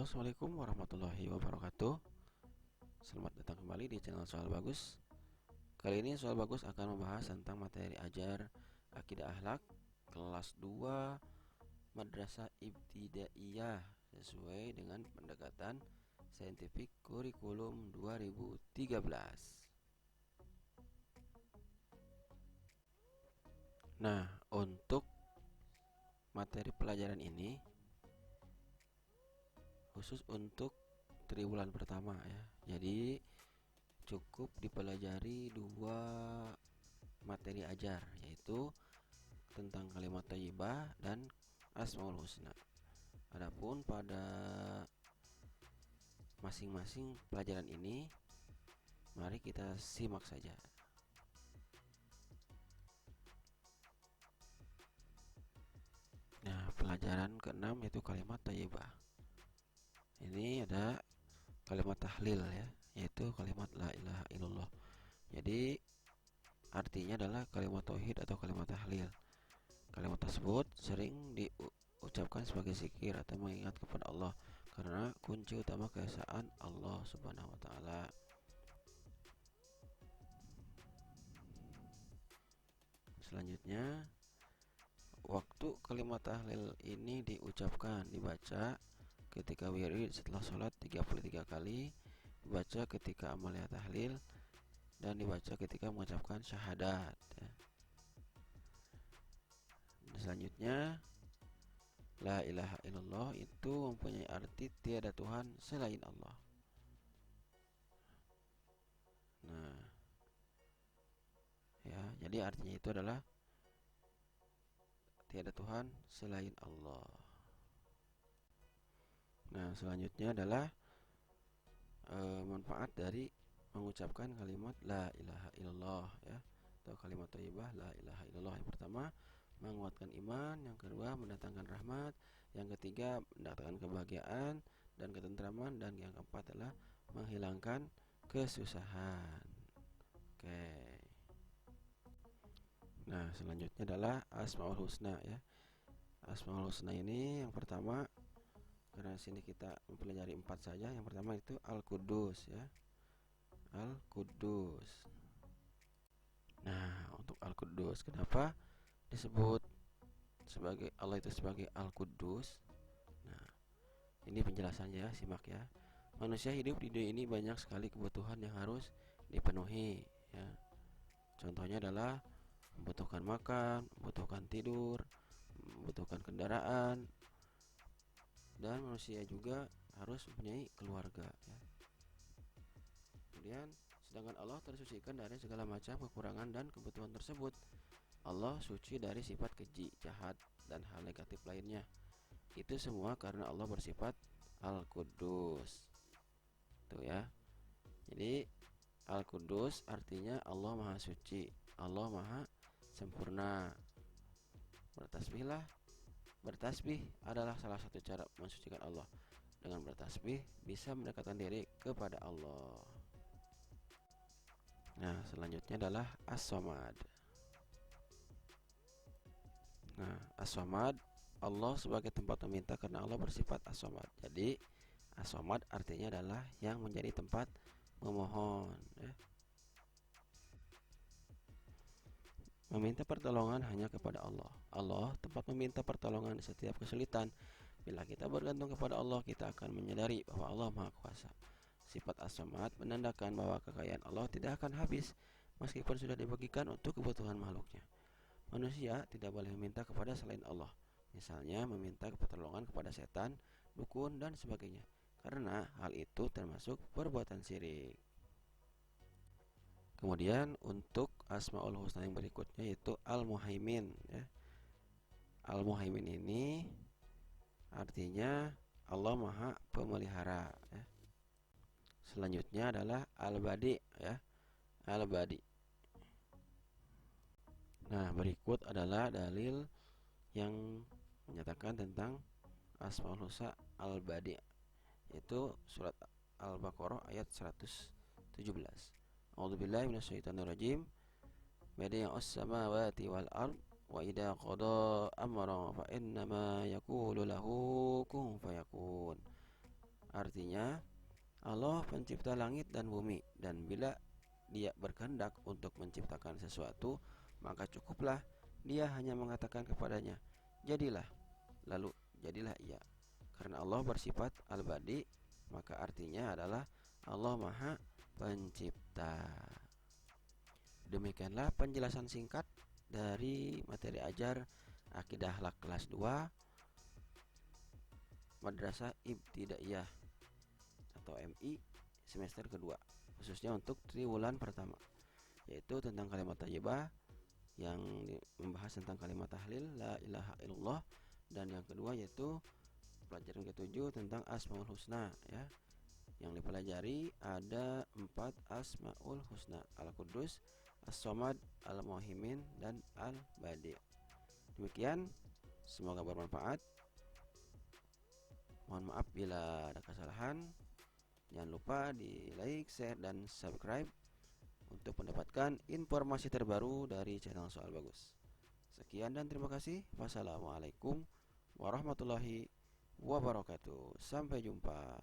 Assalamualaikum warahmatullahi wabarakatuh. Selamat datang kembali di channel Soal Bagus. Kali ini Soal Bagus akan membahas tentang materi ajar Akidah Akhlak kelas 2 Madrasah Ibtidaiyah sesuai dengan pendekatan Saintifik Kurikulum 2013. Nah, untuk materi pelajaran ini khusus untuk triwulan pertama ya. Jadi cukup dipelajari dua materi ajar, yaitu tentang kalimat thayyibah dan Asmaul Husna. Adapun pada masing-masing pelajaran ini, mari kita simak saja. Nah, pelajaran ke-6 yaitu kalimat thayyibah. Ini ada kalimat tahlil ya, yaitu kalimat la ilaha illallah. Jadi artinya adalah kalimat tauhid atau kalimat tahlil. Kalimat tersebut sering diucapkan sebagai zikir atau mengingat kepada Allah karena kunci utama keesaan Allah Subhanahu wa taala. Selanjutnya, waktu kalimat tahlil ini dibaca ketika wirid setelah sholat 33 kali, dibaca ketika amalia tahlil, dan dibaca ketika mengucapkan syahadat ya. Selanjutnya, la ilaha illallah itu mempunyai arti tiada Tuhan selain Allah. Nah, ya, jadi artinya itu adalah tiada Tuhan selain Allah. Nah, selanjutnya adalah manfaat dari mengucapkan kalimat la ilaha illallah ya, atau kalimat thayyibah la ilaha illallah. Yang pertama, menguatkan iman. Yang kedua, mendatangkan rahmat. Yang ketiga, mendatangkan kebahagiaan dan ketentraman. Dan yang keempat adalah menghilangkan kesusahan. Oke. Nah, selanjutnya adalah Asmaul Husna ya. Asmaul Husna ini yang pertama, karena sini kita mempelajari 4 saja. Yang pertama itu Al-Quddus ya. Al-Quddus. Nah, untuk Al-Quddus, kenapa disebut sebagai Allah itu sebagai Al-Quddus? Nah, ini penjelasannya ya, simak ya. Manusia hidup di dunia ini banyak sekali kebutuhan yang harus dipenuhi ya. Contohnya adalah membutuhkan makan, membutuhkan tidur, membutuhkan kendaraan, dan manusia juga harus mempunyai keluarga ya. Kemudian, sedangkan Allah tersucikan dari segala macam kekurangan dan kebutuhan tersebut. Allah suci dari sifat keji, jahat, dan hal negatif lainnya. Itu semua karena Allah bersifat Al-Quddus. Tuh ya. Jadi Al-Quddus artinya Allah Maha Suci, Allah Maha Sempurna. Bertasbih adalah salah satu cara mensucikan Allah. Dengan bertasbih bisa mendekatkan diri kepada Allah. Nah, selanjutnya adalah As-Samad. Nah, As-Samad, Allah sebagai tempat meminta karena Allah bersifat As-Samad. Jadi As-Samad artinya adalah yang menjadi tempat memohon ya. Meminta pertolongan hanya kepada Allah. Allah tempat meminta pertolongan di setiap kesulitan. Bila kita bergantung kepada Allah, kita akan menyadari bahwa Allah Maha Kuasa. Sifat As-Samad menandakan bahwa kekayaan Allah tidak akan habis meskipun sudah dibagikan untuk kebutuhan makhluknya. Manusia tidak boleh meminta kepada selain Allah. Misalnya meminta pertolongan kepada setan, dukun, dan sebagainya, karena hal itu termasuk perbuatan syirik. Kemudian untuk Asmaul Husna yang berikutnya yaitu Al-Muhaimin ya. Al-Muhaimin ini artinya Allah Maha Pemelihara ya. Selanjutnya adalah Al-Badi ya. Al-Badi. Nah, berikut adalah dalil yang menyatakan tentang Asmaul Husna Al-Badi, yaitu surat Al-Baqarah ayat 117. A'udzubillahi minasyaitonirrajim. Badi'us samawati wal ard wa idza qada amran fa innama yaqulu lahu kun fayakun. Artinya, Allah pencipta langit dan bumi, dan bila Dia berkehendak untuk menciptakan sesuatu, maka cukuplah Dia hanya mengatakan kepadanya, jadilah, lalu jadilah ia. Karena Allah bersifat al-badi, maka artinya adalah Allah Maha Pencipta. Demikianlah penjelasan singkat dari materi ajar Akidah Akhlak kelas 2 Madrasah Ibtidaiyah atau MI semester kedua, khususnya untuk triwulan pertama, yaitu tentang kalimat thayyibah, yang membahas tentang kalimat tahlil la ilaha illallah, dan yang kedua yaitu pelajaran ketujuh tentang Asmaul Husna ya. Yang dipelajari ada 4 Asmaul Husna: Al-Quddus, As-Somad, Al-Muhaimin, dan Al-Badi. Demikian, semoga bermanfaat. Mohon maaf bila ada kesalahan. Jangan lupa di like, share, dan subscribe untuk mendapatkan informasi terbaru dari channel Soal Bagus. Sekian dan terima kasih. Wassalamualaikum warahmatullahi wabarakatuh. Sampai jumpa.